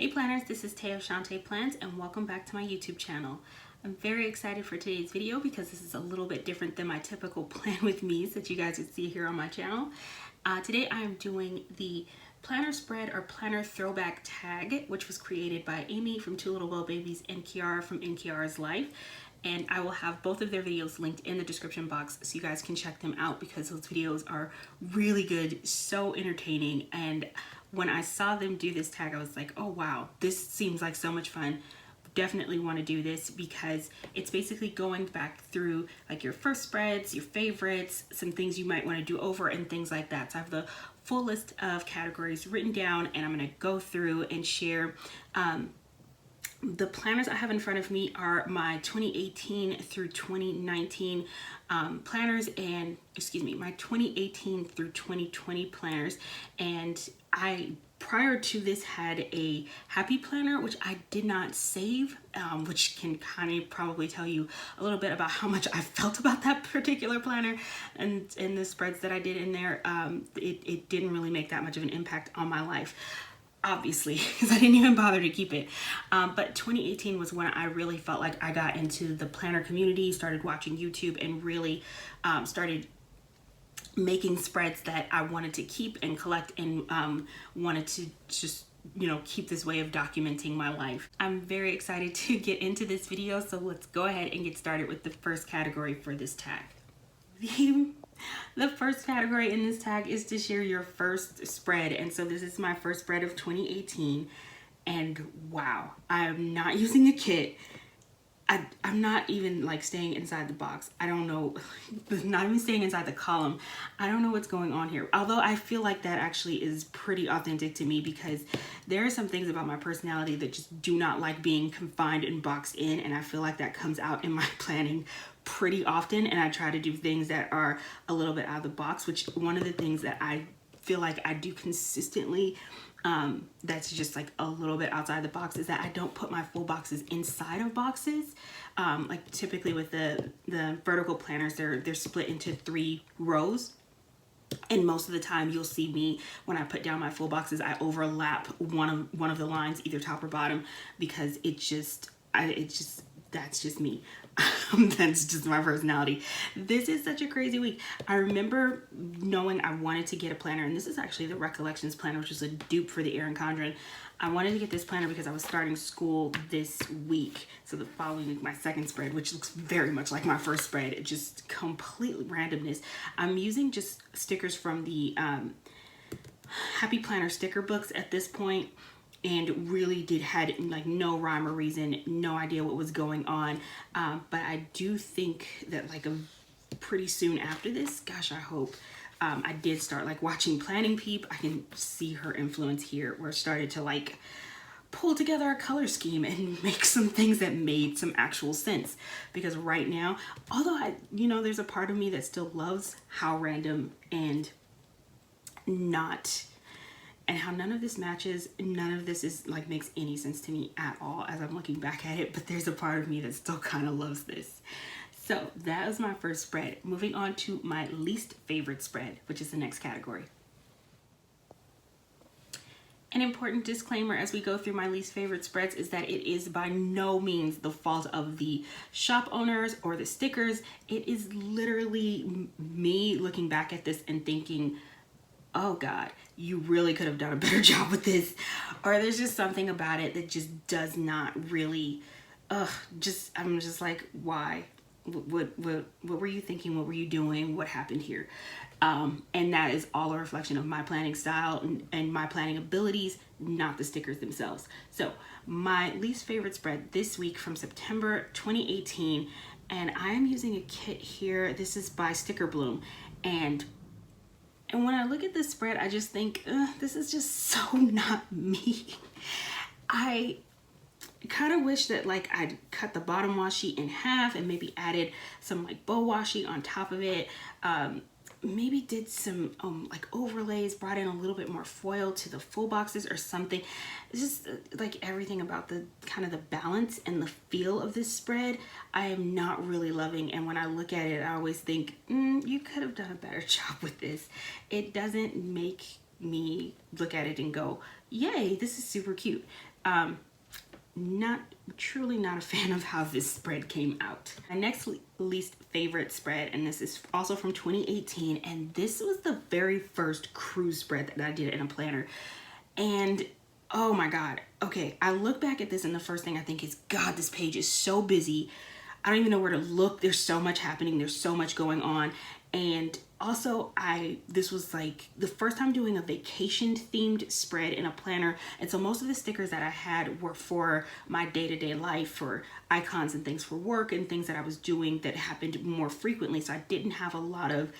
Hey planners, this is Tay of ShawntePlans and welcome back to my YouTube channel. I'm very excited for today's video because this is a little bit different than my typical plan with me's that you guys would see here on my channel. Today I am doing the planner spread or planner throwback tag, which was created by Amy from Two Little Well Babies and Kiara from In Kiara's Life. And I will have both of their videos linked in the description box so you guys can check them out because those videos are really good, so entertaining. And when I saw them do this tag, I was like, oh wow, this seems like so much fun. Definitely want to do this because it's basically going back through like your first spreads, your favorites, some things you might want to do over and things like that. So I have the full list of categories written down and I'm going to go through and share. The planners I have in front of me are my 2018 through 2019 planners and, my 2018 through 2020 planners. And I, prior to this, had a happy planner, which I did not save, which can kind of probably tell you a little bit about how much I felt about that particular planner. And the spreads that I did in there, it didn't really make that much of an impact on my life. Obviously, because I didn't even bother to keep it. But 2018 was when I really felt like I got into the planner community, started watching YouTube, and really started making spreads that I wanted to keep and collect and wanted to just, keep this way of documenting my life. I'm very excited to get into this video, so let's go ahead and get started with the first category for this tag. The first category in this tag is to share your first spread. And so this is my first spread of 2018. And wow, I'm not using a kit. I'm not even like staying inside the box. I don't know, not even staying inside the column. I don't know what's going on here. Although I feel like that actually is pretty authentic to me because there are some things about my personality that just do not like being confined and boxed in. And I feel like that comes out in my planning pretty often. And I try to do things that are a little bit out of the box, which one of the things that I feel like I do consistently that's just like a little bit outside the box is that I don't put my full boxes inside of boxes. Like typically with the vertical planners, they're split into 3 rows. And most of the time you'll see me when I put down my full boxes, I overlap one of the lines, either top or bottom, because that's just me. That's just my personality. This is such a crazy week. I remember knowing I wanted to get a planner, and this is actually the Recollections planner, which is a dupe for the Erin Condren. I wanted to get this planner because I was starting school this week. So the following week, my second spread, which looks very much like my first spread, it just completely randomness. I'm using just stickers from the Happy Planner sticker books at this point. And really had like no rhyme or reason, no idea what was going on. But I do think that like pretty soon after this, gosh, I hope, I did start like watching Planning Peep. I can see her influence here where it started to like pull together a color scheme and make some things that made some actual sense. Because right now, although there's a part of me that still loves how random and how none of this matches, none of this is like makes any sense to me at all as I'm looking back at it, but there's a part of me that still kind of loves this. So that was my first spread. Moving on to my least favorite spread, which is the next category. An important disclaimer as we go through my least favorite spreads is that it is by no means the fault of the shop owners or the stickers. It is literally me looking back at this and thinking, oh God, you really could have done a better job with this. Or there's just something about it that just does not really, I'm just like, why? What were you thinking? What were you doing? What happened here? And that is all a reflection of my planning style and my planning abilities, not the stickers themselves. So my least favorite spread this week from September 2018, and I am using a kit here. This is by Sticker Bloom. And when I look at this spread, I just think, this is just so not me. I kind of wish that like I'd cut the bottom washi in half and maybe added some like bow washi on top of it. Maybe did some like overlays, brought in a little bit more foil to the full boxes or something. It's just like everything about the kind of the balance and the feel of this spread I am not really loving. And when I look at it, I always think, you could have done a better job with this. It doesn't make me look at it and go, yay, this is super cute. Truly not a fan of how this spread came out. My next least favorite spread, and this is also from 2018, and this was the very first cruise spread that I did in a planner. And oh my God, okay, I look back at this and the first thing I think is, God, this page is so busy. I don't even know where to look. There's so much happening. There's so much going on. And also this was like the first time doing a vacation themed spread in a planner. And so most of the stickers that I had were for my day-to-day life, for icons and things for work and things that I was doing that happened more frequently. So I didn't have a lot of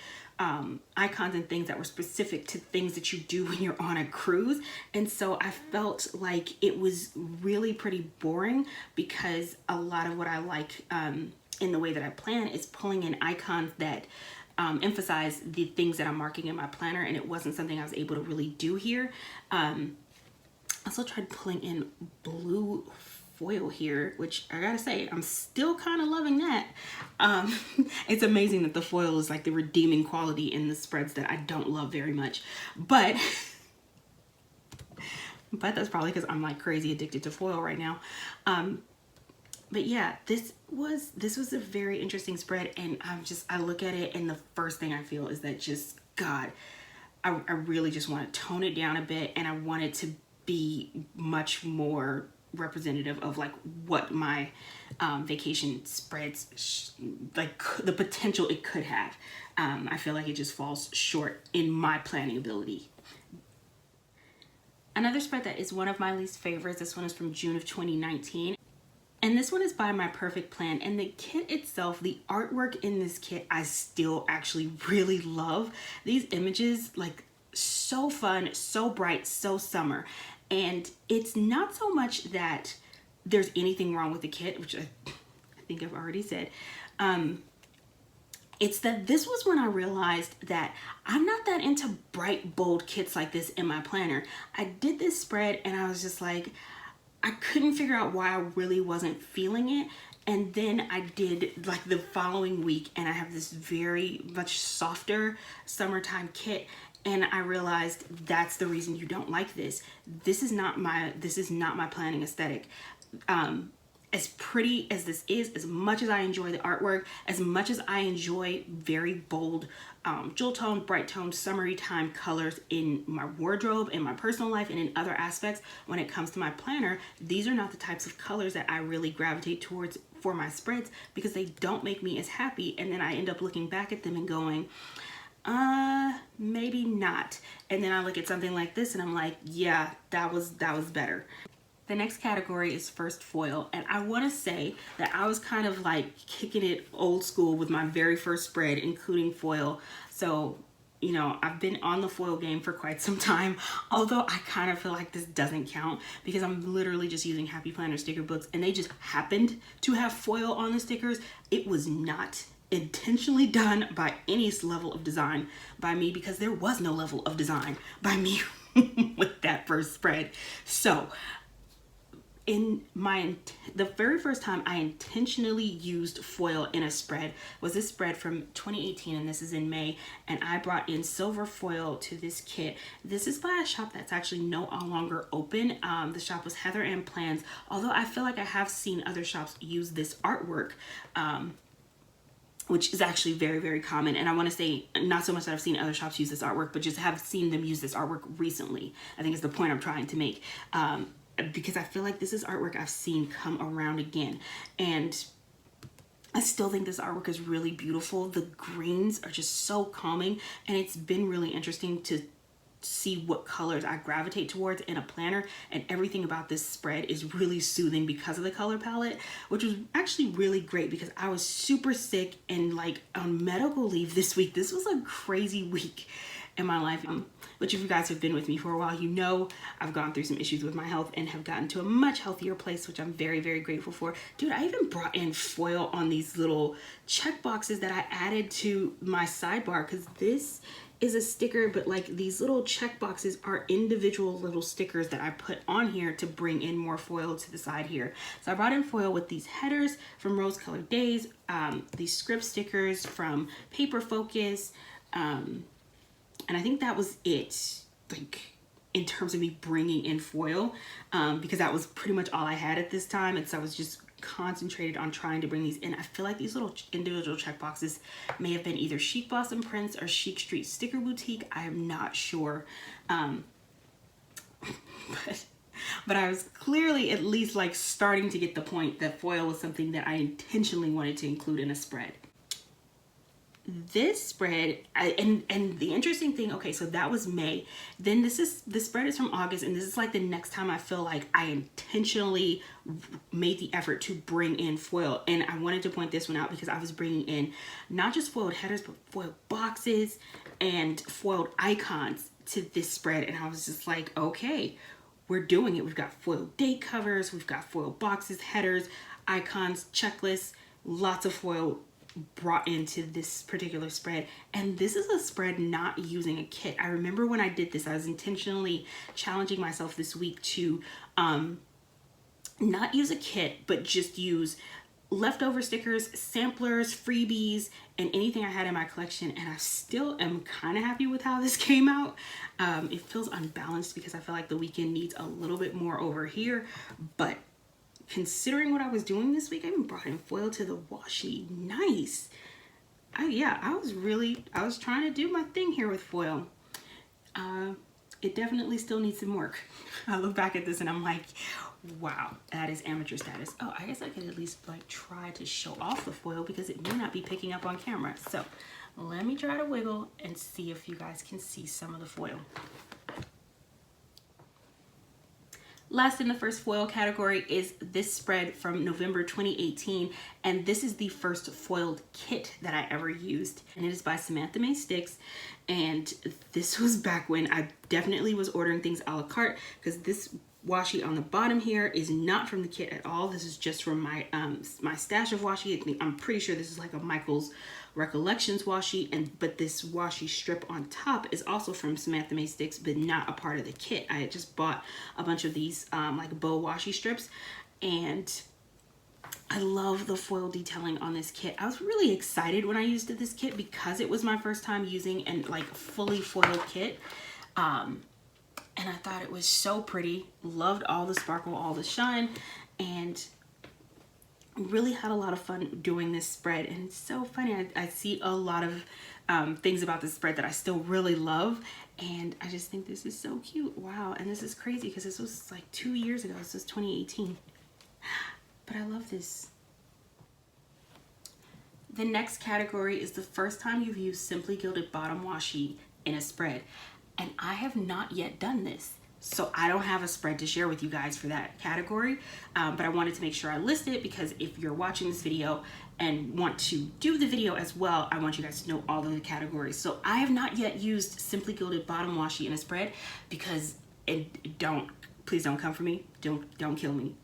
icons and things that were specific to things that you do when you're on a cruise. And so I felt like it was really pretty boring, because a lot of what I like in the way that I plan is pulling in icons that emphasize the things that I'm marking in my planner, and it wasn't something I was able to really do here. I also tried pulling in blue foil here, which I gotta say, I'm still kind of loving that. It's amazing that the foil is like the redeeming quality in the spreads that I don't love very much, but that's probably because I'm like crazy addicted to foil right now. But yeah, this was a very interesting spread, and I look at it and the first thing I feel is that just, God, I really just want to tone it down a bit, and I want it to be much more representative of like what my vacation spreads, like the potential it could have. I feel like it just falls short in my planning ability. Another spread that is one of my least favorites, this one is from June of 2019. And this one is by My Perfect Plan, and the kit itself, the artwork in this kit, I still actually really love. These images, like, so fun, so bright, so summer. And it's not so much that there's anything wrong with the kit, which I think I've already said. It's that this was when I realized that I'm not that into bright, bold kits like this in my planner. I did this spread and I was just like, I couldn't figure out why I really wasn't feeling it. And then I did like the following week, and I have this very much softer summertime kit, and I realized that's the reason you don't like this. This is not my planning aesthetic. As pretty as this is, as much as I enjoy the artwork, as much as I enjoy very bold, jewel tone, bright tone, summery time colors in my wardrobe, in my personal life, and in other aspects, when it comes to my planner, these are not the types of colors that I really gravitate towards for my spreads, because they don't make me as happy. And then I end up looking back at them and going, maybe not. And then I look at something like this and I'm like, yeah, that was better. The next category is first foil, and I want to say that I was kind of like kicking it old school with my very first spread, including foil. So, you know, I've been on the foil game for quite some time, although I kind of feel like this doesn't count because I'm literally just using Happy Planner sticker books, and they just happened to have foil on the stickers. It was not intentionally done by any level of design by me, because there was no level of design by me with that first spread. So the very first time I intentionally used foil in a spread was this spread from 2018, and this is in May, and I brought in silver foil to this kit. This is by a shop that's actually no longer open. The shop was AliJoan Plans, although I feel like I have seen other shops use this artwork, which is actually very, very common. And I want to say, not so much that I've seen other shops use this artwork, but just have seen them use this artwork recently, I think is the point I'm trying to make. Because I feel like this is artwork I've seen come around again. And I still think this artwork is really beautiful. The greens are just so calming, and it's been really interesting to see what colors I gravitate towards in a planner, and everything about this spread is really soothing because of the color palette, which was actually really great because I was super sick and like on medical leave this week. This was a crazy week in my life. Which if you guys have been with me for a while, you know I've gone through some issues with my health and have gotten to a much healthier place, which I'm very, very grateful for. Dude, I even brought in foil on these little check boxes that I added to my sidebar, because this is a sticker, but like these little check boxes are individual little stickers that I put on here to bring in more foil to the side here. So I brought in foil with these headers from Rose Colored Days, these script stickers from Paper Focus, and I think that was it. Like, in terms of me bringing in foil, because that was pretty much all I had at this time. And so I was just concentrated on trying to bring these in. I feel like these little individual check boxes may have been either Chic Blossom Prints or Chic Street Sticker Boutique. I am not sure. But I was clearly at least like starting to get the point that foil was something that I intentionally wanted to include in a spread. This spread, and the interesting thing, okay, so that was May. Then this spread is from August, and this is like the next time I feel like I intentionally made the effort to bring in foil. And I wanted to point this one out because I was bringing in not just foiled headers, but foiled boxes and foiled icons to this spread. And I was just like, okay, we're doing it. We've got foiled date covers, we've got foiled boxes, headers, icons, checklists, lots of foil brought into this particular spread. And this is a spread not using a kit. I remember when I did this, I was intentionally challenging myself this week to not use a kit, but just use leftover stickers, samplers, freebies, and anything I had in my collection. And I still am kind of happy with how this came out. It feels unbalanced because I feel like the weekend needs a little bit more over here, but considering what I was doing this week, I even brought in foil to the washi. Nice. Yeah, I was trying to do my thing here with foil. It definitely still needs some work. I look back at this and I'm like, wow, that is amateur status. Oh, I guess I could at least like try to show off the foil because it may not be picking up on camera. So let me try to wiggle and see if you guys can see some of the foil. Last in the first foil category is this spread from November 2018, and this is the first foiled kit that I ever used, and it is by Samantha May Sticks. And this was back when I definitely was ordering things a la carte, because this washi on the bottom here is not from the kit at all. This is just from my my stash of washi. I'm pretty sure this is like a Michael's Recollections washi, but this washi strip on top is also from Samantha May Sticks, but not a part of the kit. I had just bought a bunch of these like bow washi strips, and I love the foil detailing on this kit. I was really excited when I used this kit because it was my first time using an like fully foiled kit. And I thought it was so pretty. Loved all the sparkle, all the shine, and really had a lot of fun doing this spread. And it's so funny. I see a lot of things about this spread that I still really love, and I just think this is so cute. Wow. And this is crazy because this was like 2 years ago. This was 2018. But I love this. The next category is the first time you've used Simply Gilded bottom washi in a spread. And I have not yet done this, so I don't have a spread to share with you guys for that category, but I wanted to make sure I list it because if you're watching this video and want to do the video as well, I want you guys to know all of the categories. So I have not yet used Simply Gilded bottom washi in a spread because please don't come for me, don't kill me.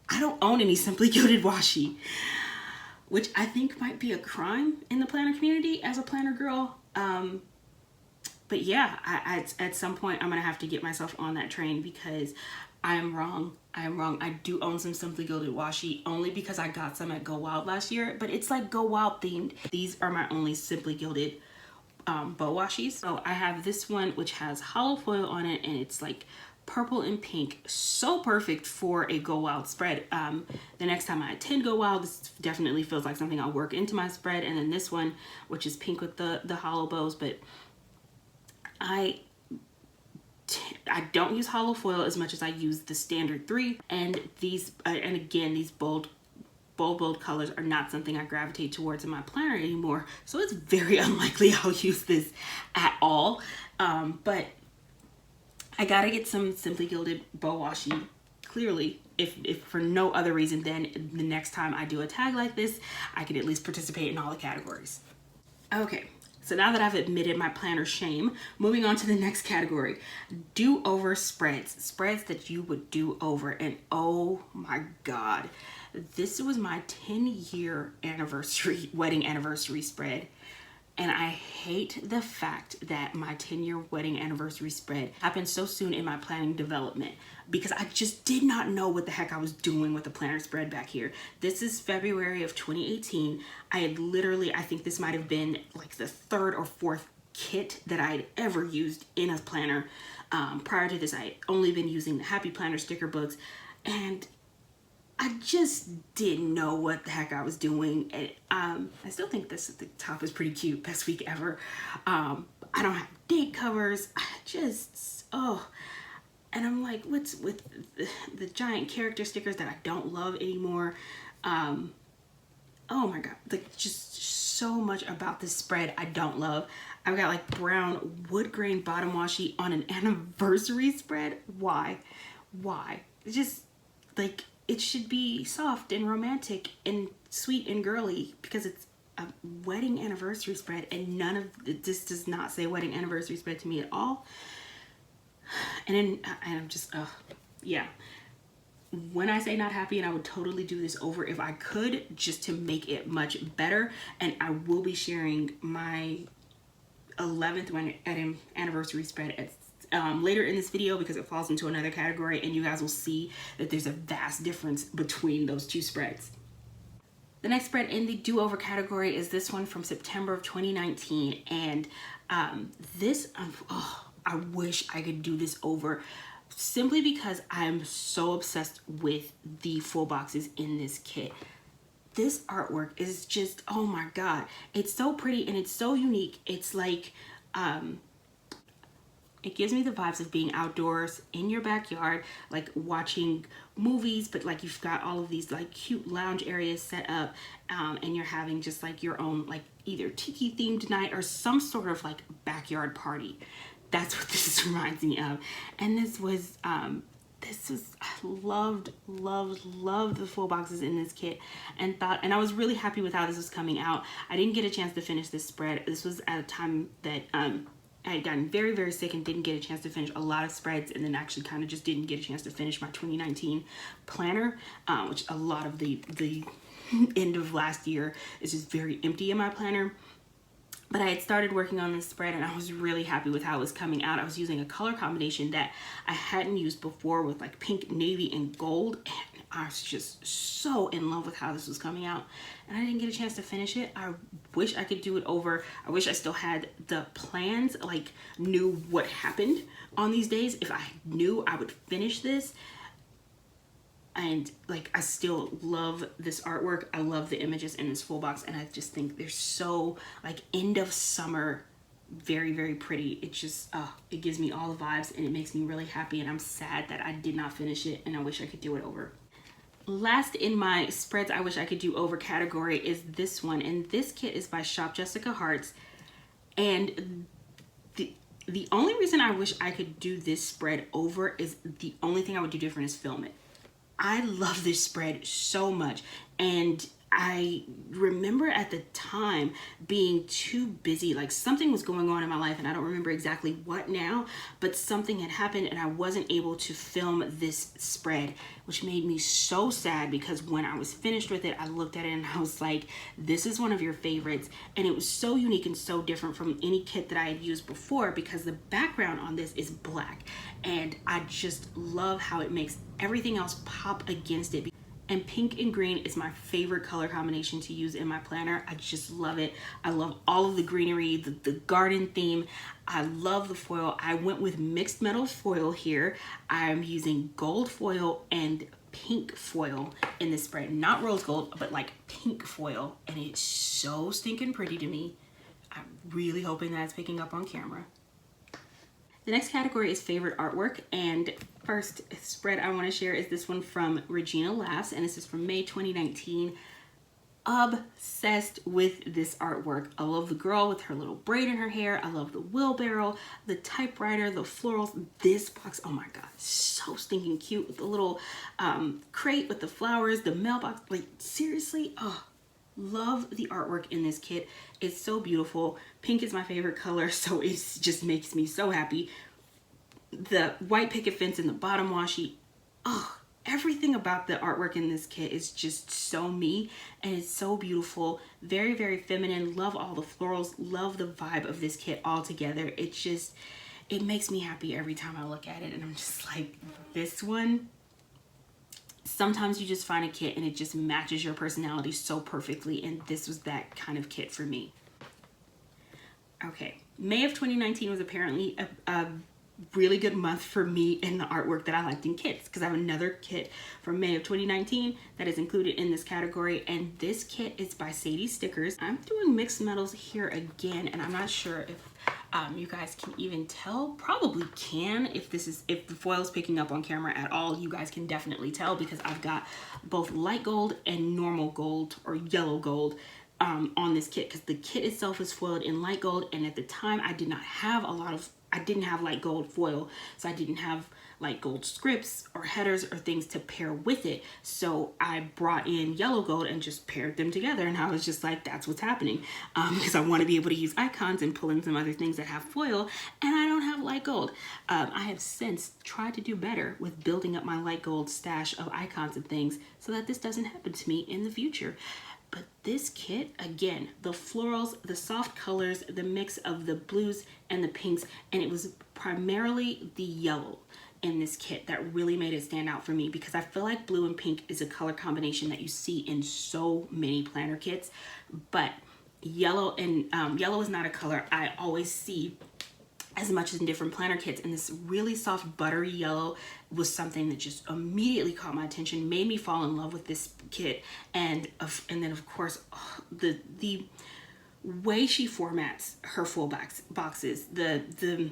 I don't own any Simply Gilded washi, which I think might be a crime in the planner community as a planner girl. But yeah, at some point I'm gonna have to get myself on that train because I am wrong. I do own some Simply Gilded washi only because I got some at Go Wild last year, but it's like Go Wild themed. These are my only Simply Gilded bow washis. So I have this one which has hollow foil on it, and it's like purple and pink, so perfect for a Go Wild spread. The next time I attend Go Wild, this definitely feels like something I'll work into my spread. And then this one, which is pink with the hollow bows, but I don't use hollow foil as much as I use the standard 3, and these and again, these bold colors are not something I gravitate towards in my planner anymore, so it's very unlikely I'll use this at all. But I gotta get some Simply Gilded bow washi, clearly, if for no other reason than the next time I do a tag like this, I can at least participate in all the categories. Okay. So now that I've admitted my planner shame, moving on to the next category, do-over spreads. Spreads that you would do over. And oh my God, this was my 10-year anniversary, wedding anniversary spread. And I hate the fact that my 10-year wedding anniversary spread happened so soon in my planning development because I just did not know what the heck I was doing with the planner spread back here. This is February of 2018. I had literally, I think this might have been like the 3rd or 4th kit that I'd ever used in a planner. Prior to this, I had only been using the Happy Planner sticker books, and I just didn't know what the heck I was doing. And, I still think the top is pretty cute. Best week ever. I don't have date covers. I just, oh. And I'm like, what's with the giant character stickers that I don't love anymore? Oh my God, like just so much about this spread I don't love. I've got like brown wood grain bottom washi on an anniversary spread. Why? It's just like, it should be soft and romantic and sweet and girly because it's a wedding anniversary spread, and none of this does not say wedding anniversary spread to me at all. And I'm just, yeah. When I say not happy, and I would totally do this over if I could, just to make it much better. And I will be sharing my 11th wedding anniversary spread later in this video because it falls into another category, and you guys will see that there's a vast difference between those two spreads. The next spread in the do-over category is this one from September of 2019, and this, I wish I could do this over simply because I'm so obsessed with the full boxes in this kit. This artwork is just, oh my God, it's so pretty and it's so unique. It's like, it gives me the vibes of being outdoors in your backyard, like watching movies, but like you've got all of these like cute lounge areas set up, and you're having just like your own like either tiki themed night or some sort of like backyard party. That's what this reminds me of. And this was, I loved the full boxes in this kit, and I was really happy with how this was coming out. I didn't get a chance to finish this spread. This was at a time that I had gotten very, very sick and didn't get a chance to finish a lot of spreads, and then actually kind of just didn't get a chance to finish my 2019 planner, which a lot of the end of last year is just very empty in my planner. But I had started working on this spread, and I was really happy with how it was coming out. I was using a color combination that I hadn't used before with like pink, navy, and gold. And I was just so in love with how this was coming out. And I didn't get a chance to finish it. I wish I could do it over. I wish I still had the plans, like knew what happened on these days. If I knew, I would finish this. And like, I still love this artwork. I love the images in this full box, and I just think they're so like end of summer, very, very pretty. It just, it gives me all the vibes, and it makes me really happy, and I'm sad that I did not finish it, and I wish I could do it over. Last in my spreads I wish I could do over category is this one, and this kit is by Shop Jessica Hearts, and the only reason I wish I could do this spread over is the only thing I would do different is film it. I love this spread so much, and I remember at the time being too busy, like something was going on in my life, and I don't remember exactly what now, but something had happened and I wasn't able to film this spread, which made me so sad because when I was finished with it, I looked at it and I was like, this is one of your favorites. And it was so unique and so different from any kit that I had used before because the background on this is black, and I just love how it makes everything else pop against it. And pink and green is my favorite color combination to use in my planner. I just love it. I love all of the greenery, the garden theme. I love the foil. I went with mixed metal foil here. I'm using gold foil and pink foil in this spread. Not rose gold, but like pink foil. And it's so stinking pretty to me. I'm really hoping that it's picking up on camera. The next category is favorite artwork, and first spread I want to share is this one from Regina Laughs, and this is from May 2019. Obsessed with this artwork. I love the girl with her little braid in her hair. I love the wheelbarrow, the typewriter, the florals. This box, oh my God, so stinking cute with the little crate with the flowers, the mailbox. Like seriously, oh. Love the artwork in this kit. It's so beautiful. Pink is my favorite color, so it just makes me so happy. The white picket fence in the bottom washi. Oh, everything about the artwork in this kit is just so me, and it's so beautiful. Very, very feminine. Love all the florals. Love the vibe of this kit altogether. It makes me happy every time I look at it, and I'm just like, this one. Sometimes you just find a kit and it just matches your personality so perfectly, and this was that kind of kit for me. Okay, May of 2019 was apparently a really good month for me in the artwork that I liked in kits, because I have another kit from May of 2019 that is included in this category, and this kit is by Sadie Stickers. I'm doing mixed metals here again, and I'm not sure if you guys can even tell. Probably can. If the foil is picking up on camera at all, you guys can definitely tell, because I've got both light gold and normal gold or yellow gold on this kit, because the kit itself is foiled in light gold, and at the time I didn't have light gold foil, so I didn't have light gold scripts or headers or things to pair with it. So I brought in yellow gold and just paired them together, and I was just like, that's what's happening, because I want to be able to use icons and pull in some other things that have foil, and I don't have light gold. I have since tried to do better with building up my light gold stash of icons and things so that this doesn't happen to me in the future. But this kit, again, the florals, the soft colors, the mix of the blues and the pinks, and it was primarily the yellow in this kit that really made it stand out for me, because I feel like blue and pink is a color combination that you see in so many planner kits, but yellow is not a color I always see as much as in different planner kits, and this really soft buttery yellow was something that just immediately caught my attention, made me fall in love with this kit, and then of course the way she formats her full boxes, the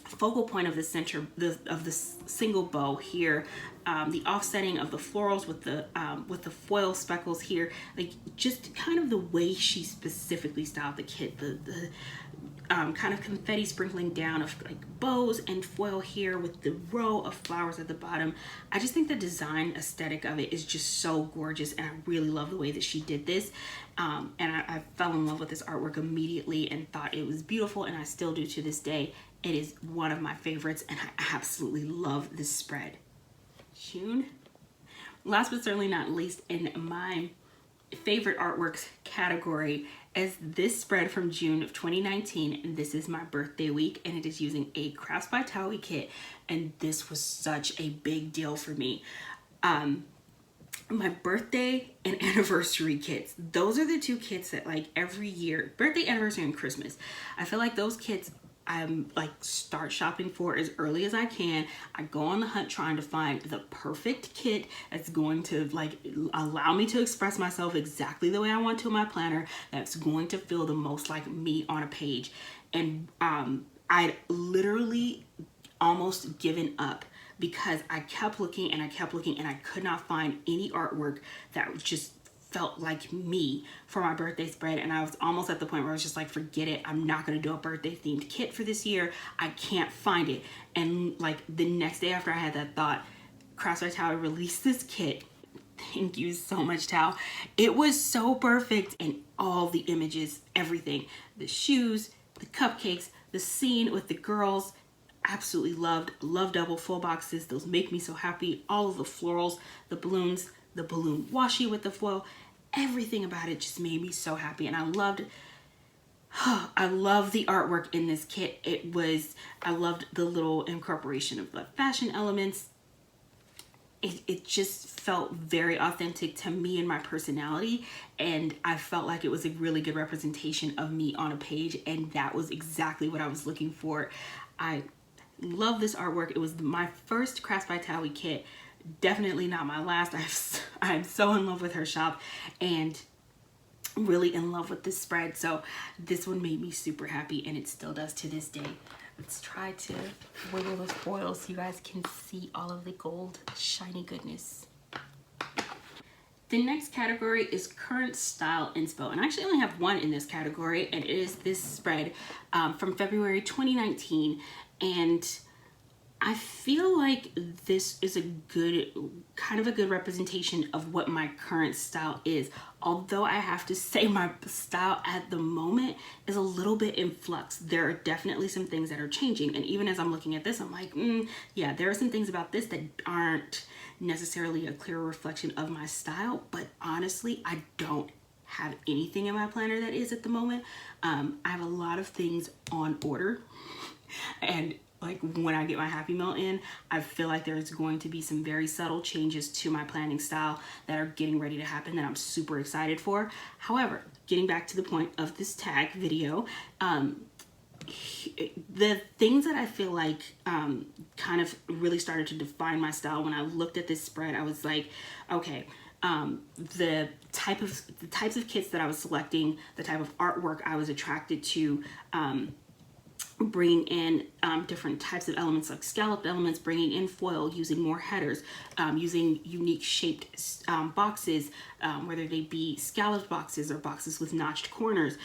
focal point of the center of the single bow here, the offsetting of the florals with the foil speckles here, like just kind of the way she specifically styled the kit, the kind of confetti sprinkling down of like bows and foil here with the row of flowers at the bottom. I just think the design aesthetic of it is just so gorgeous, and I really love the way that she did this. And I fell in love with this artwork immediately and thought it was beautiful, and I still do to this day. It is one of my favorites, and I absolutely love this spread. June. Last but certainly not least, in my favorite artworks category is this spread from June of 2019, and this is my birthday week, and it is using a Crafts by Towie kit, and this was such a big deal for me. My birthday and anniversary kits, those are the two kits that, like, every year, birthday, anniversary, and Christmas, I feel like those kits I'm like start shopping for as early as I can. I go on the hunt trying to find the perfect kit that's going to like allow me to express myself exactly the way I want to in my planner, that's going to feel the most like me on a page. And I'd literally almost given up because I kept looking and I kept looking and I could not find any artwork that just felt like me for my birthday spread. And I was almost at the point where I was just like, forget it, I'm not going to do a birthday themed kit for this year. I can't find it. And like the next day after I had that thought, Crafts by Towie released this kit. Thank you so much, Tao. It was so perfect, and all the images, everything, the shoes, the cupcakes, the scene with the girls, absolutely loved double full boxes. Those make me so happy. All of the florals, the balloons, the balloon washi with the foil, everything about it just made me so happy. And I loved the artwork in this kit. I loved the little incorporation of the fashion elements. It just felt very authentic to me and my personality, and I felt like it was a really good representation of me on a page, and that was exactly what I was looking for. I love this artwork. It was my first Crafts by Towie kit, definitely not my last. I'm so in love with her shop and really in love with this spread, so this one made me super happy, and it still does to this day. Let's try to wiggle this foil so you guys can see all of the gold shiny goodness. The next category is current style inspo, and I actually only have one in this category, and it is this spread from February 2019, and I feel like this is a good representation of what my current style is. Although I have to say my style at the moment is a little bit in flux. There are definitely some things that are changing. And even as I'm looking at this, I'm like, yeah, there are some things about this that aren't necessarily a clear reflection of my style. But honestly, I don't have anything in my planner that is at the moment. I have a lot of things on order, and like when I get my Happy Mail in, I feel like there's going to be some very subtle changes to my planning style that are getting ready to happen that I'm super excited for. However, getting back to the point of this tag video, the things that I feel like kind of really started to define my style when I looked at this spread, I was like, okay, the types of kits that I was selecting, the type of artwork I was attracted to, bringing in different types of elements like scalloped elements, bringing in foil, using more headers, using unique shaped boxes, whether they be scalloped boxes or boxes with notched corners,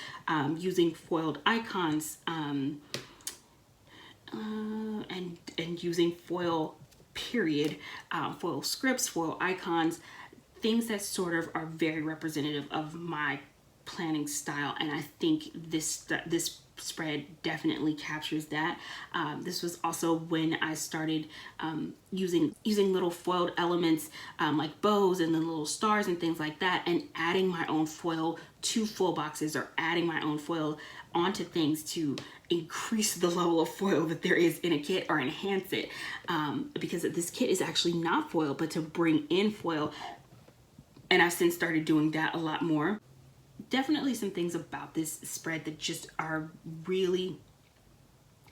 using foiled icons, and using foil period, foil scripts, foil icons, things that sort of are very representative of my planning style. And I think this spread definitely captures that. This was also when I started using little foiled elements like bows and then little stars and things like that, and adding my own foil to full boxes, or adding my own foil onto things to increase the level of foil that there is in a kit, or enhance it, because this kit is actually not foil, but to bring in foil. And I've since started doing that a lot more. Definitely some things about this spread that just are really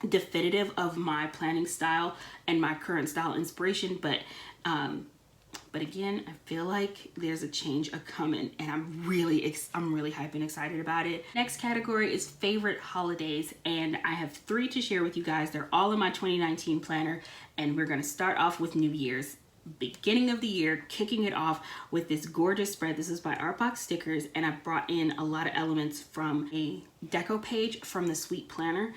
definitive of my planning style and my current style inspiration. But again, I feel like there's a change a coming, and I'm really hyped and excited about it. Next category is favorite holidays, and I have 3 to share with you guys. They're all in my 2019 planner, and we're gonna start off with New Year's. Beginning of the year, kicking it off with this gorgeous spread. This is by Artbox Stickers, and I brought in a lot of elements from a deco page from the Sweet Planner,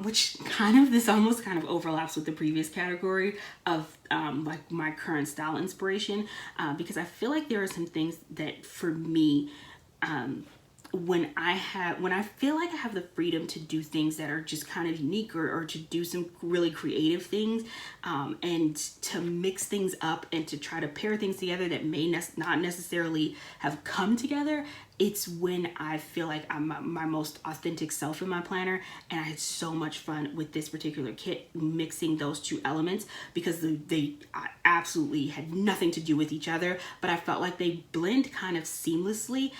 which this almost kind of overlaps with the previous category of like my current style inspiration, because I feel like there are some things that for me, when I feel like I have the freedom to do things that are just kind of unique, or to do some really creative things, and to mix things up and to try to pair things together that may not necessarily have come together, it's when I feel like I'm my most authentic self in my planner. And I had so much fun with this particular kit, mixing those 2 elements, because they absolutely had nothing to do with each other, but I felt like they blend kind of seamlessly,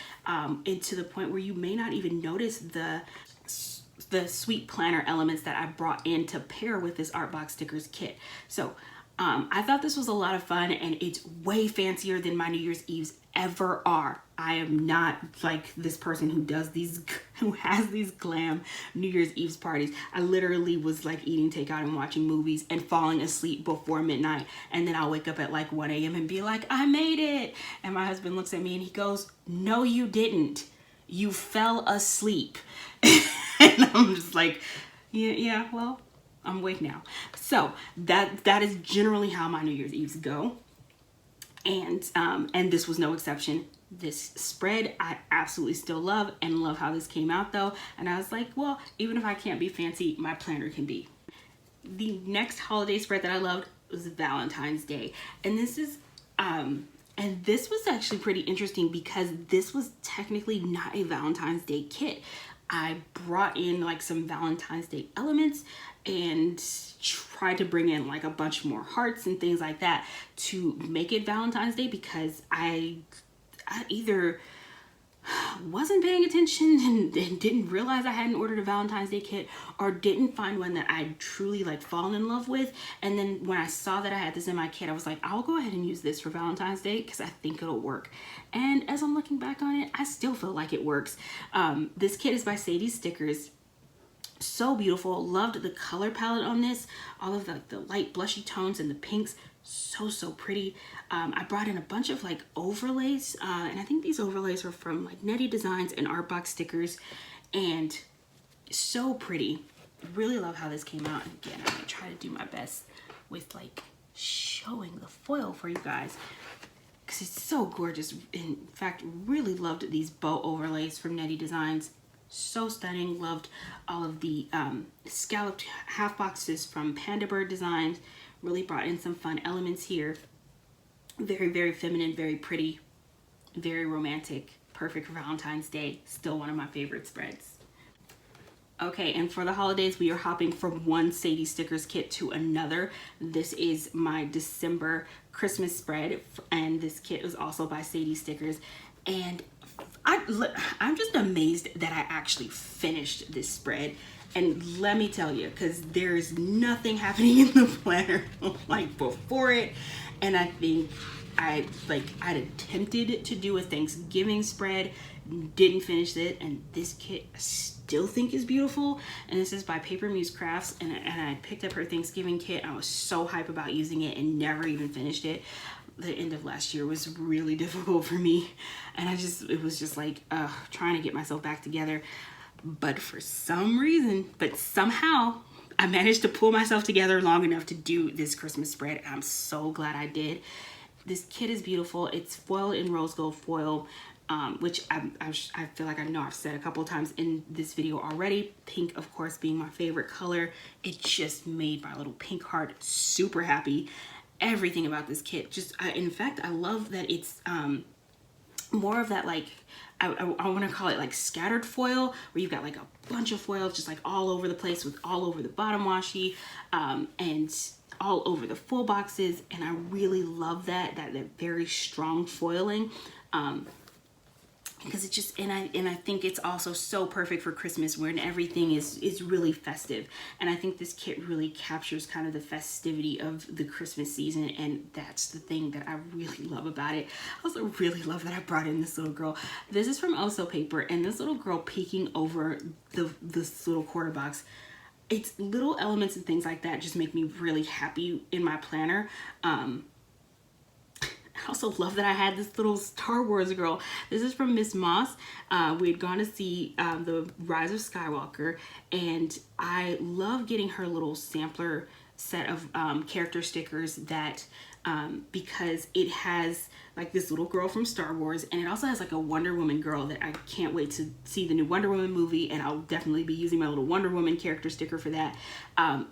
into the point where you may not even notice the Sweet Planner elements that I brought in to pair with this Artbox Stickers kit. So I thought this was a lot of fun, and it's way fancier than my New Year's Eves ever are. I am not like this person who has these glam New Year's Eve's parties. I literally was like eating takeout and watching movies and falling asleep before midnight, and then I'll wake up at like 1 a.m. and be like, I made it. And my husband looks at me and he goes, no, you didn't. You fell asleep. And I'm just like, yeah, well, I'm awake now. So that is generally how my New Year's Eves go. And this was no exception. This spread I absolutely still love, and love how this came out though. And I was like, well, even if I can't be fancy, my planner can be. The next holiday spread that I loved was Valentine's Day. And this is and this was actually pretty interesting, because this was technically not a Valentine's Day kit. I brought in like some Valentine's Day elements and tried to bring in like a bunch more hearts and things like that to make it Valentine's Day, because I either wasn't paying attention and didn't realize I hadn't ordered a Valentine's Day kit, or didn't find one that I'd truly like fallen in love with. And then when I saw that I had this in my kit, I was like, I'll go ahead and use this for Valentine's Day because I think it'll work. And as I'm looking back on it, I still feel like it works. This kit is by Sadie's Stickers. So beautiful. Loved the color palette on this. All of the light blushy tones and the pinks. So pretty. I brought in a bunch of like overlays, and I think these overlays were from like Netty Designs and Artbox Stickers, and so pretty. Really love how this came out. And again, I'm gonna try to do my best with like showing the foil for you guys, because it's so gorgeous. In fact, really loved these bow overlays from Netty Designs. So stunning. Loved all of the scalloped half boxes from Panda Bird Designs. Really brought in some fun elements here. Very feminine, very pretty, very romantic. Perfect for Valentine's Day. Still one of my favorite spreads. Okay, and for the holidays, we are hopping from one Sadie Stickers kit to another. This is my December Christmas spread, and this kit is also by Sadie Stickers. And I'm just amazed that I actually finished this spread. And let me tell you, because there's nothing happening in the planner like before it. And I think I'd attempted to do a Thanksgiving spread, didn't finish it, and this kit I still think is beautiful. And this is by Paper Muse Crafts, and I picked up her Thanksgiving kit. I was so hype about using it and never even finished it. The end of last year was really difficult for me, and it was just like trying to get myself back together. But for some reason, somehow, I managed to pull myself together long enough to do this Christmas spread. I'm so glad I did. This kit is beautiful. It's foiled in rose gold foil, which I feel like I know I've said a couple of times in this video already. Pink, of course, being my favorite color. It just made my little pink heart super happy. Everything about this kit, in fact, I love that it's more of that, like, I want to call it like scattered foil, where you've got like a bunch of foil just like all over the place, with all over the bottom washi and all over the full boxes. And I really love that very strong foiling, because it just, and I think it's also so perfect for Christmas, when everything is really festive. And I think this kit really captures kind of the festivity of the Christmas season, and that's the thing that I really love about it. I also really love that I brought in this little girl. This is from Paper, and this little girl peeking over this little quarter box. It's little elements and things like that just make me really happy in my planner. I also love that I had this little Star Wars girl. This is from Miss Moss. We had gone to see the Rise of Skywalker, and I love getting her little sampler set of character stickers that because it has like this little girl from Star Wars, and it also has like a Wonder Woman girl that I can't wait to see the new Wonder Woman movie, and I'll definitely be using my little Wonder Woman character sticker for that.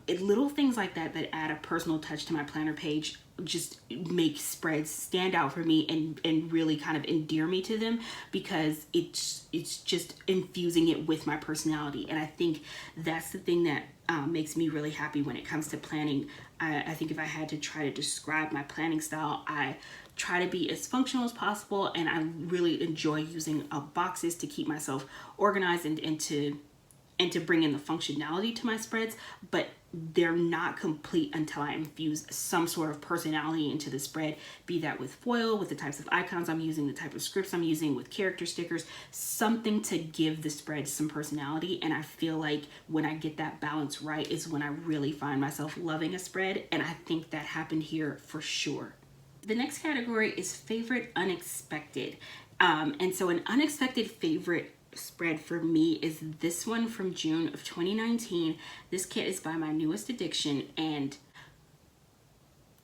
Little things like that add a personal touch to my planner page just make spreads stand out for me and really kind of endear me to them, because it's just infusing it with my personality. And I think that's the thing that makes me really happy when it comes to planning. I think if I had to try to describe my planning style, I try to be as functional as possible, and I really enjoy using boxes to keep myself organized and to bring in the functionality to my spreads, but they're not complete until I infuse some sort of personality into the spread, be that with foil, with the types of icons I'm using, the type of scripts I'm using, with character stickers, something to give the spread some personality. And I feel like when I get that balance right is when I really find myself loving a spread, and I think that happened here for sure. The next category is favorite unexpected. And so an unexpected favorite spread for me is this one from June of 2019. This kit is by my newest addiction, and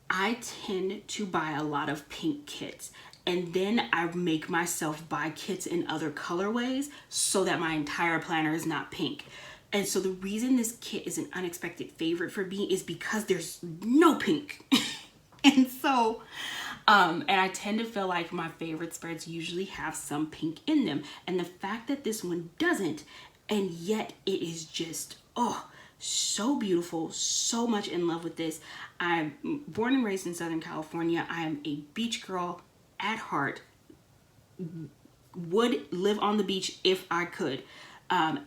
I tend to buy a lot of pink kits, and then I make myself buy kits in other colorways so that my entire planner is not pink. And so the reason this kit is an unexpected favorite for me is because there's no pink. And so and I tend to feel like my favorite spreads usually have some pink in them. And the fact that this one doesn't, and yet it is just, oh, so beautiful, so much in love with this. I'm born and raised in Southern California. I am a beach girl at heart. Would live on the beach if I could.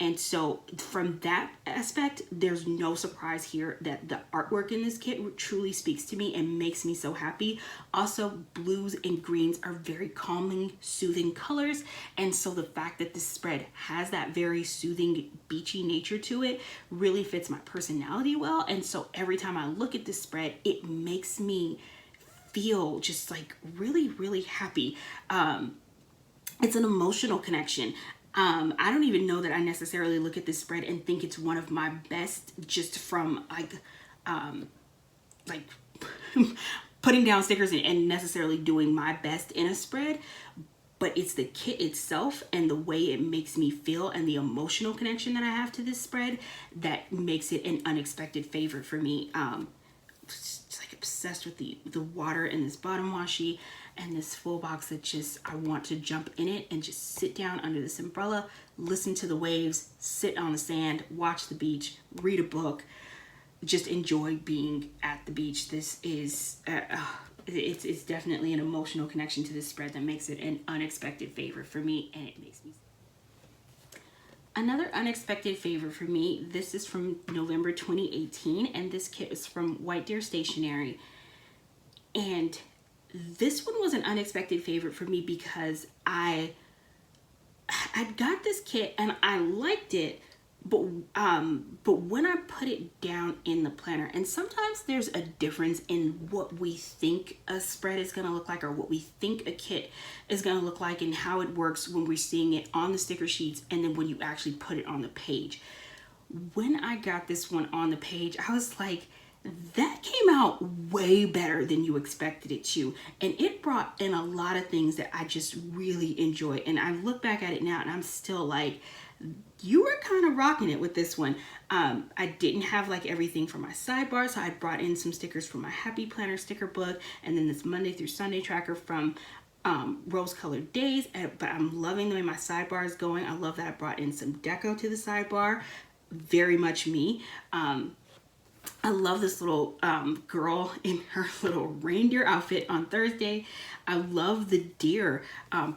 And so from that aspect, there's no surprise here that the artwork in this kit truly speaks to me and makes me so happy. Also, blues and greens are very calming, soothing colors. And so the fact that this spread has that very soothing, beachy nature to it really fits my personality well. And so every time I look at this spread, it makes me feel just like really, really happy. It's an emotional connection. I don't even know that I necessarily look at this spread and think it's one of my best, just from like putting down stickers and necessarily doing my best in a spread, but it's the kit itself and the way it makes me feel and the emotional connection that I have to this spread that makes it an unexpected favorite for me. Just like obsessed with the water in this bottom washi and this full box that just, I want to jump in it and just sit down under this umbrella, listen to the waves, sit on the sand, watch the beach, read a book, just enjoy being at the beach. This is, it's definitely an emotional connection to this spread that makes it an unexpected favorite for me, and it makes me. Another unexpected favorite for me, this is from November 2018, and this kit is from White Deer Stationery. And this one was an unexpected favorite for me because I got this kit and I liked it, but when I put it down in the planner, and sometimes there's a difference in what we think a spread is going to look like, or what we think a kit is going to look like, and how it works when we're seeing it on the sticker sheets and then when you actually put it on the page. When I got this one on the page, I was like, that came out way better than you expected it to, and it brought in a lot of things that I just really enjoy. And I look back at it now and I'm still like, you were kind of rocking it with this one. I didn't have like everything for my sidebar, so I brought in some stickers from my Happy Planner sticker book, and then this Monday through Sunday tracker from Rose Colored Days. But I'm loving the way my sidebar is going. I love that I brought in some deco to the sidebar. Very much me. I love this little girl in her little reindeer outfit on Thursday. I love the deer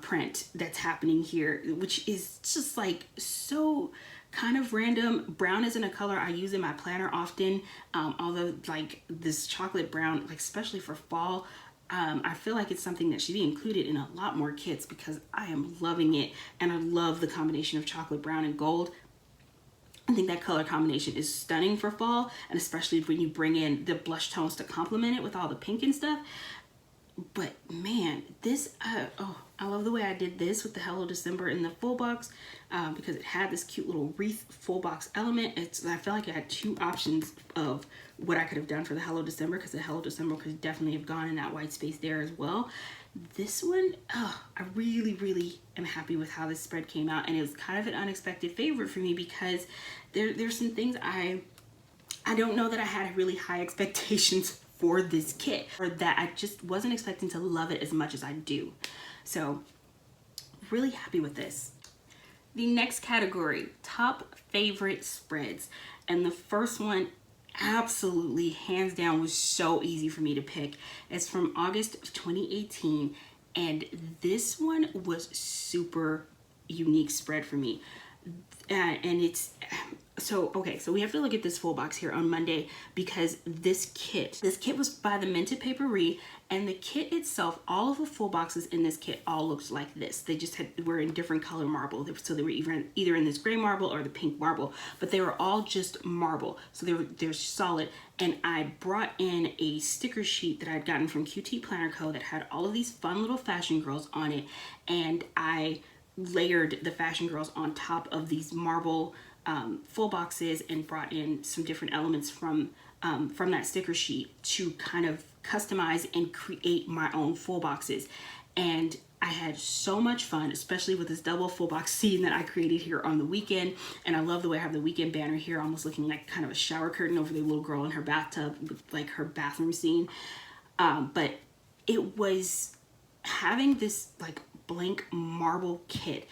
print that's happening here, which is just like so kind of random. Brown isn't a color I use in my planner often, although like this chocolate brown, like especially for fall, I feel like it's something that should be included in a lot more kits because I am loving it, and I love the combination of chocolate brown and gold. I think that color combination is stunning for fall, and especially when you bring in the blush tones to complement it with all the pink and stuff. But man, this, oh, I love the way I did this with the Hello December in the full box, because it had this cute little wreath full box element. I felt like I had two options of what I could have done for the Hello December, because the Hello December could definitely have gone in that white space there as well. This one, oh, I really am happy with how this spread came out, and it was kind of an unexpected favorite for me because there's some things I don't know that I had really high expectations for this kit, or that I just wasn't expecting to love it as much as I do. So really happy with this. The next category, top favorite spreads, and the first one absolutely hands down was so easy for me to pick. It's from August of 2018, and this one was super unique spread for me. And it's so okay, so we have to look at this full box here on Monday, because this kit was by the Minted Paperie, and the kit itself, all of the full boxes in this kit all looked like this. They just were in different color marble, so they were either in this gray marble or the pink marble, but they were all just marble, so they're solid. And I brought in a sticker sheet that I'd gotten from QT Planner Co. that had all of these fun little fashion girls on it, and I layered the fashion girls on top of these marble full boxes, and brought in some different elements from that sticker sheet to kind of customize and create my own full boxes. And I had so much fun, especially with this double full box scene that I created here on the weekend. And I love the way I have the weekend banner here, almost looking like kind of a shower curtain over the little girl in her bathtub with like her bathroom scene. But it was having this like blank marble kit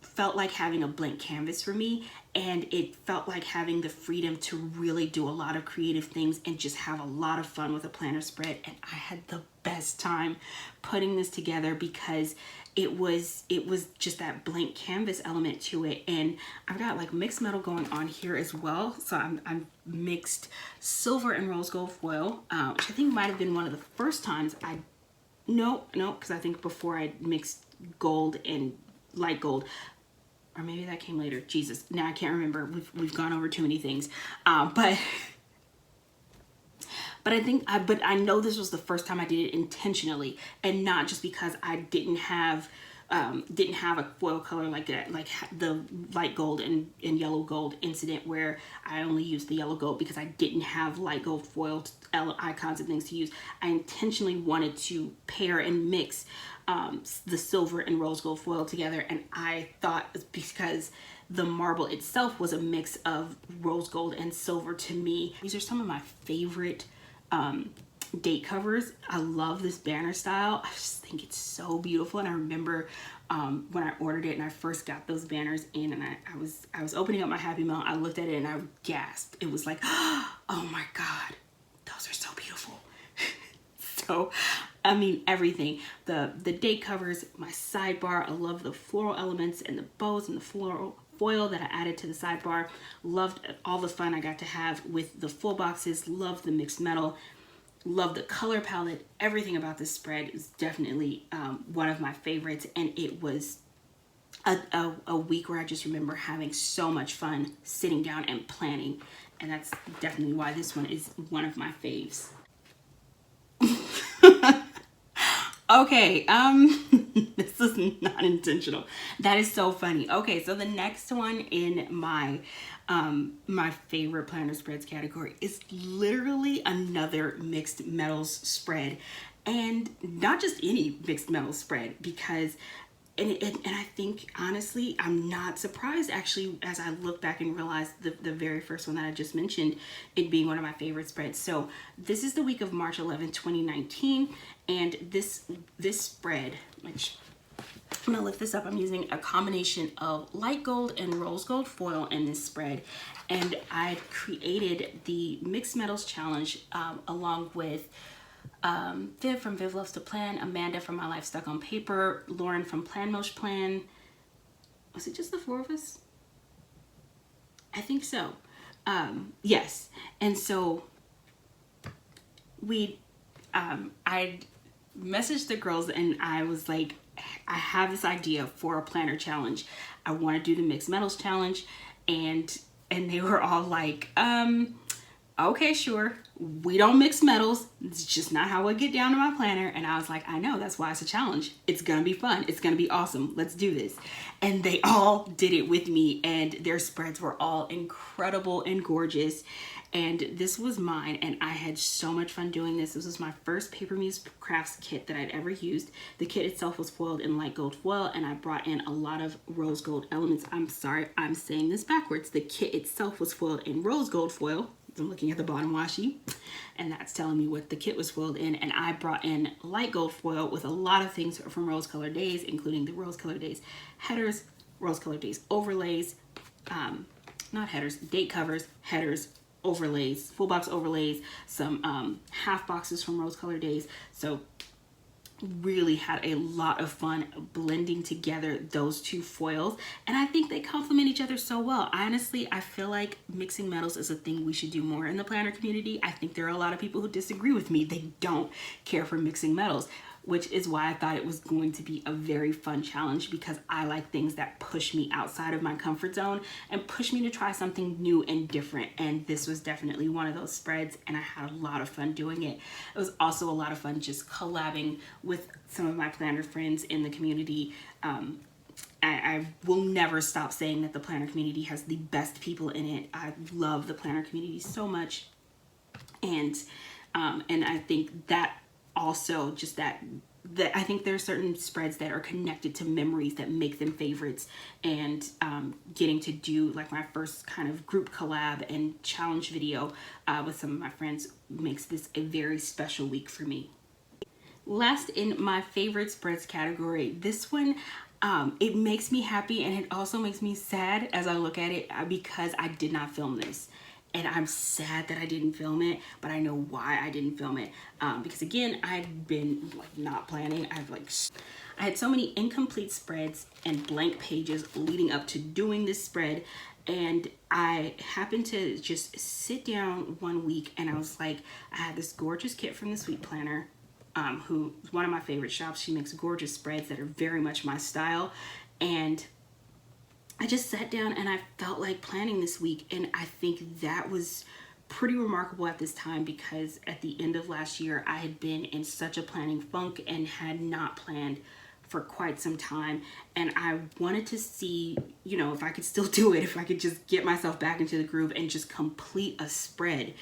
felt like having a blank canvas for me, and it felt like having the freedom to really do a lot of creative things and just have a lot of fun with a planner spread. And I had the best time putting this together because it was just that blank canvas element to it. And I've got like mixed metal going on here as well, so I'm mixed silver and rose gold foil, which I think might have been one of the first times no, because I think before I mixed gold and light gold, or maybe that came later. Jesus, now I can't remember. We've gone over too many things. But I know this was the first time I did it intentionally, and not just because I didn't have a foil color like that, like the light gold and yellow gold incident where I only used the yellow gold because I didn't have light gold foil icons and things to use. I intentionally wanted to pair and mix the silver and rose gold foil together, and I thought because the marble itself was a mix of rose gold and silver to me. These are some of my favorite date covers. I love this banner style. I just think it's so beautiful, and I remember when I ordered it and I first got those banners in, and I was opening up my Happy Mail, I looked at it and I gasped. It was like, oh my god, those are so beautiful. So I mean, everything, the date covers, my sidebar, I love the floral elements and the bows and the floral foil that I added to the sidebar. Loved all the fun I got to have with the full boxes. Loved the mixed metal. Love the color palette. Everything about this spread is definitely one of my favorites, and it was a week where I just remember having so much fun sitting down and planning, and that's definitely why this one is one of my faves. Okay, this is not intentional. That is so funny. Okay, so the next one in my my favorite planner spreads category is literally another mixed metals spread, and not just any mixed metals spread, because and I think honestly I'm not surprised actually as I look back and realize the very first one that I just mentioned, it being one of my favorite spreads. So this is the week of March 11, 2019, and this spread, which I'm gonna lift this up, I'm using a combination of light gold and rose gold foil in this spread, and I created the Mixed Metals Challenge along with Viv from VivLuvstoPlan, Amanda from MyLifeStuckOnPaper, Lauren from PlanMoshPlan. Was it just the four of us? I think so. Yes. And so I messaged the girls and I was like, I have this idea for a planner challenge. I want to do the Mixed Metals Challenge, and they were all like, okay, sure. We don't mix metals. It's just not how I get down to my planner. And I was like, I know, that's why it's a challenge. It's gonna be fun. It's gonna be awesome. Let's do this. And they all did it with me, and their spreads were all incredible and gorgeous. And this was mine, and I had so much fun doing this. This was my first Paper Muse Crafts kit that I'd ever used. The kit itself was foiled in light gold foil, and I brought in a lot of rose gold elements. I'm sorry, I'm saying this backwards. The kit itself was foiled in rose gold foil. I'm looking at the bottom washi, and that's telling me what the kit was foiled in. And I brought in light gold foil with a lot of things from Rose Colored Days, including the Rose Colored Days headers, Rose Colored Days overlays, not headers, date covers, headers, overlays, full box overlays, some half boxes from Rose Colored Days. So really had a lot of fun blending together those two foils, and I think they complement each other so well. Honestly, I feel like mixing metals is a thing we should do more in the planner community. I think there are a lot of people who disagree with me. They don't care for mixing metals, which is why I thought it was going to be a very fun challenge, because I like things that push me outside of my comfort zone and push me to try something new and different. And this was definitely one of those spreads, and I had a lot of fun doing it. It was also a lot of fun just collabing with some of my planner friends in the community. I will never stop saying that the planner community has the best people in it. I love the planner community so much. And I think that also just that I think there are certain spreads that are connected to memories that make them favorites, and getting to do like my first kind of group collab and challenge video with some of my friends makes this a very special week for me. Last in my favorite spreads category, this one, it makes me happy and it also makes me sad as I look at it, because I did not film this. And I'm sad that I didn't film it, but I know why I didn't film it. Because again, I'd been like not planning. I had so many incomplete spreads and blank pages leading up to doing this spread. And I happened to just sit down one week and I was like, I had this gorgeous kit from the Sweet Planner, who is one of my favorite shops. She makes gorgeous spreads that are very much my style. And I just sat down and I felt like planning this week, and I think that was pretty remarkable at this time, because at the end of last year I had been in such a planning funk and had not planned for quite some time, and I wanted to see, you know, if I could still do it, if I could just get myself back into the groove and just complete a spread.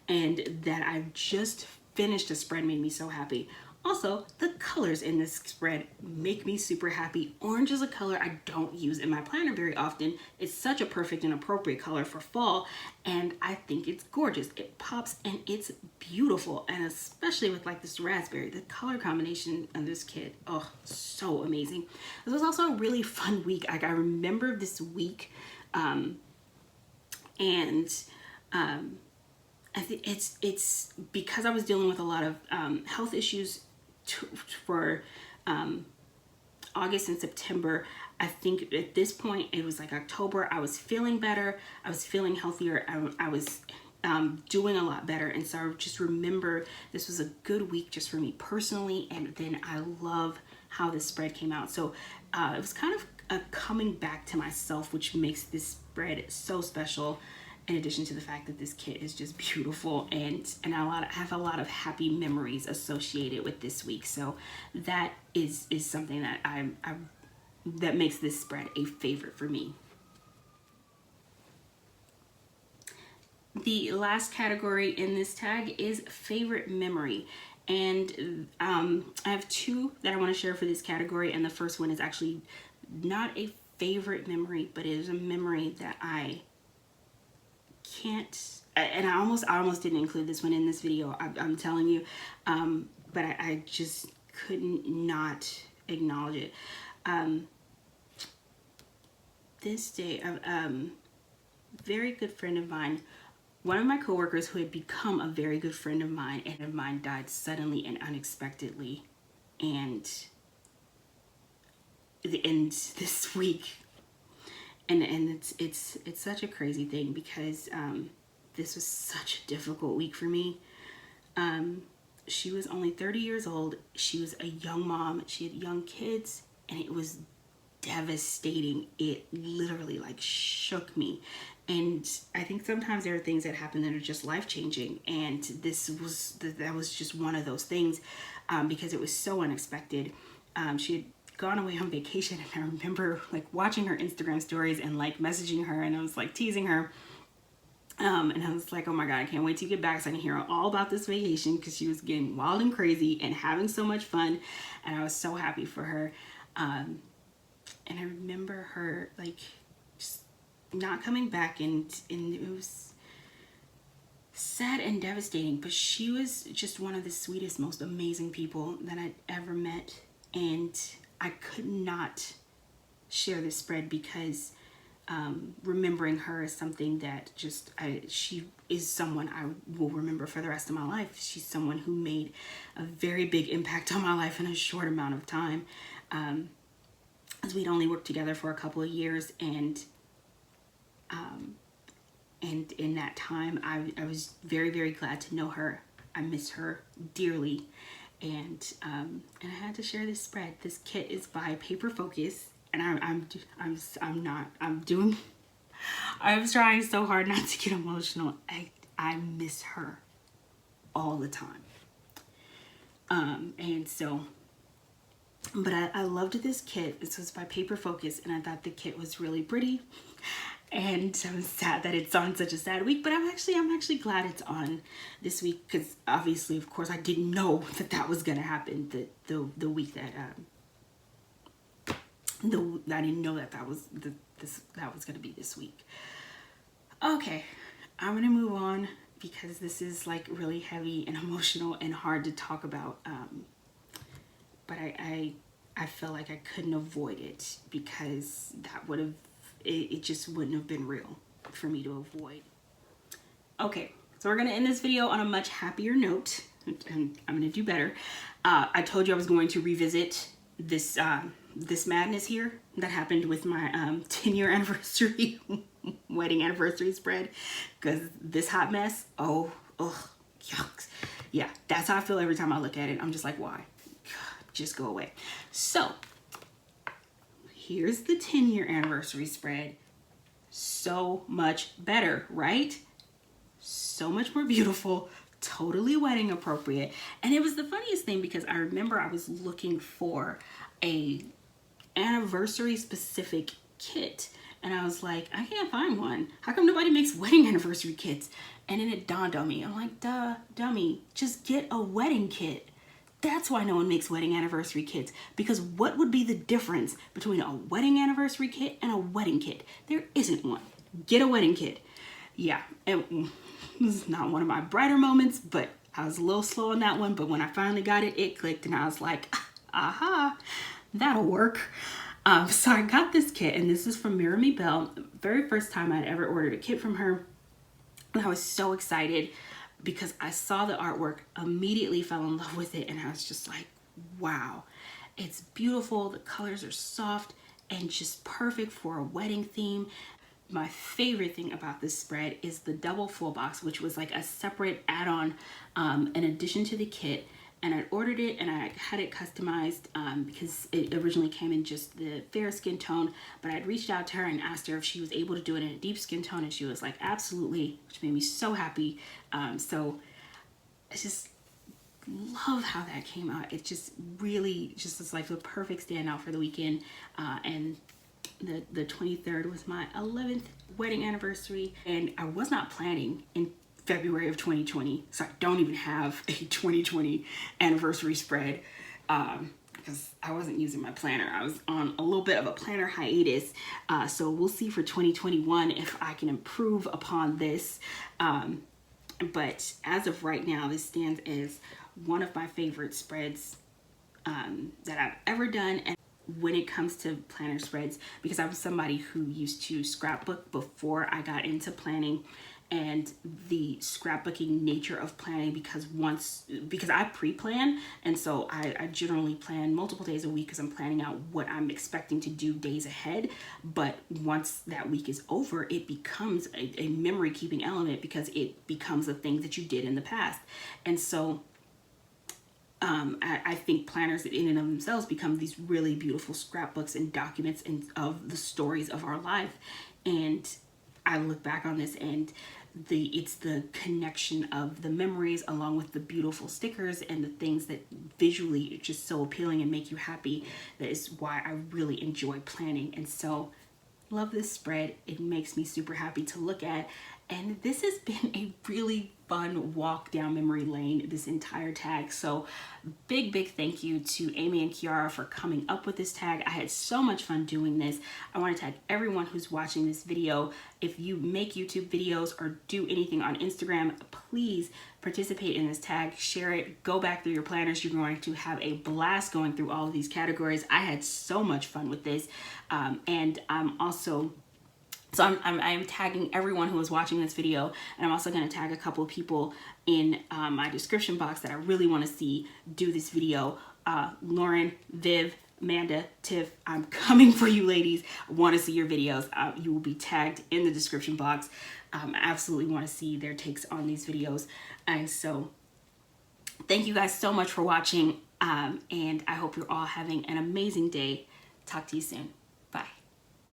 And that I just finished a spread made me so happy. Also, the colors in this spread make me super happy. Orange is a color I don't use in my planner very often. It's such a perfect and appropriate color for fall, and I think it's gorgeous. It pops and it's beautiful, and especially with like this raspberry, the color combination of this kit, oh, so amazing. This was also a really fun week. Like, I remember this week, I think it's because I was dealing with a lot of health issues for August and September. I think at this point, it was like October, I was feeling better. I was feeling healthier. I was doing a lot better. And so I just remember this was a good week just for me personally. And then I love how this spread came out. So it was kind of a coming back to myself, which makes this spread so special. In addition to the fact that this kit is just beautiful, and I have a lot of happy memories associated with this week. So that is something that that makes this spread a favorite for me. The last category in this tag is favorite memory. And I have two that I want to share for this category. And the first one is actually not a favorite memory, but it is a memory that I can't, and I almost didn't include this one in this video, I'm telling you, but I just couldn't not acknowledge it. This day, a very good friend of mine, one of my coworkers who had become a very good friend of mine died suddenly and unexpectedly, and this week. And it's such a crazy thing because this was such a difficult week for me. She was only 30 years old. She was a young mom. She had young kids, and it was devastating. It literally like shook me. And I think sometimes there are things that happen that are just life-changing, and that was just one of those things because it was so unexpected. She had gone away on vacation, and I remember like watching her Instagram stories and like messaging her, and I was like teasing her, and I was like, oh my god, I can't wait to get back so I can hear all about this vacation, because she was getting wild and crazy and having so much fun, and I was so happy for her. And I remember her like just not coming back, and it was sad and devastating, but she was just one of the sweetest, most amazing people that I'd ever met. And I could not share this spread because remembering her is something that she is someone I will remember for the rest of my life. She's someone who made a very big impact on my life in a short amount of time. As we'd only worked together for a couple of years, and in that time, I was very, very glad to know her. I miss her dearly. And I had to share this spread. This kit is by Paper Focus, and I was trying so hard not to get emotional. I miss her all the time. And so, but I loved this kit. This was by Paper Focus, and I thought the kit was really pretty. And I'm sad that it's on such a sad week, but I'm actually glad it's on this week, because obviously, of course, I didn't know that was gonna happen the week that I didn't know that was gonna be this week. Okay, I'm gonna move on because this is like really heavy and emotional and hard to talk about. But I feel like I couldn't avoid it, because that would have. It just wouldn't have been real for me to avoid. Okay, so we're gonna end this video on a much happier note, and I'm gonna do better. I told you I was going to revisit this madness here that happened with my 10-year anniversary wedding anniversary spread, because this hot mess, ugh, yucks. Yeah, that's how I feel every time I look at it. I'm just like, why? God, just go away. So here's the 10-year anniversary spread. So much better, right? So much more beautiful, totally wedding appropriate. And it was the funniest thing, because I remember I was looking for a anniversary specific kit, and I was like, I can't find one. How come nobody makes wedding anniversary kits? And then it dawned on me. I'm like, duh, dummy, just get a wedding kit. That's why no one makes wedding anniversary kits, because what would be the difference between a wedding anniversary kit and a wedding kit? There isn't one. Get a wedding kit. Yeah, this is not one of my brighter moments, but I was a little slow on that one. But when I finally got it, it clicked, and I was like, aha, that'll work. So I got this kit, and this is from Mira Bell. Very first time I'd ever ordered a kit from her. And I was so excited, because I saw the artwork, immediately fell in love with it, and I was just like, wow. It's beautiful. The colors are soft and just perfect for a wedding theme. My favorite thing about this spread is the double full box, which was like a separate add-on in addition to the kit. And I ordered it and I had it customized because it originally came in just the fair skin tone, but I'd reached out to her and asked her if she was able to do it in a deep skin tone, and she was like, absolutely, which made me so happy. So I just love how that came out. It just really just is like the perfect standout for the weekend. And the 23rd was my 11th wedding anniversary, and I was not planning in February of 2020, so I don't even have a 2020 anniversary spread because I wasn't using my planner. I was on a little bit of a planner hiatus, so we'll see for 2021 if I can improve upon this. But as of right now, this stands as one of my favorite spreads that I've ever done. And when it comes to planner spreads, because I was somebody who used to scrapbook before I got into planning, and the scrapbooking nature of planning, because I pre-plan, and so I generally plan multiple days a week because I'm planning out what I'm expecting to do days ahead. But once that week is over, it becomes a memory keeping element because it becomes the things that you did in the past. And so I think planners in and of themselves become these really beautiful scrapbooks and documents of the stories of our life. And I look back on this and it's the connection of the memories along with the beautiful stickers and the things that visually are just so appealing and make you happy. That is why I really enjoy planning. And so love this spread. It makes me super happy to look at. And this has been a really fun walk down memory lane this entire tag. So big thank you to Amy and Kiara for coming up with this tag. I had so much fun doing this. I want to tag everyone who's watching this video. If you make YouTube videos or do anything on Instagram, please participate in this tag, share it, go back through your planners. You're going to have a blast going through all of these categories. I had so much fun with this. And I'm also I'm tagging everyone who is watching this video, and I'm also going to tag a couple of people in my description box that I really want to see do this video. Lauren, Viv, Amanda, Tiff, I'm coming for you ladies. I want to see your videos. You will be tagged in the description box. I absolutely want to see their takes on these videos. And so thank you guys so much for watching, and I hope you're all having an amazing day. Talk to you soon.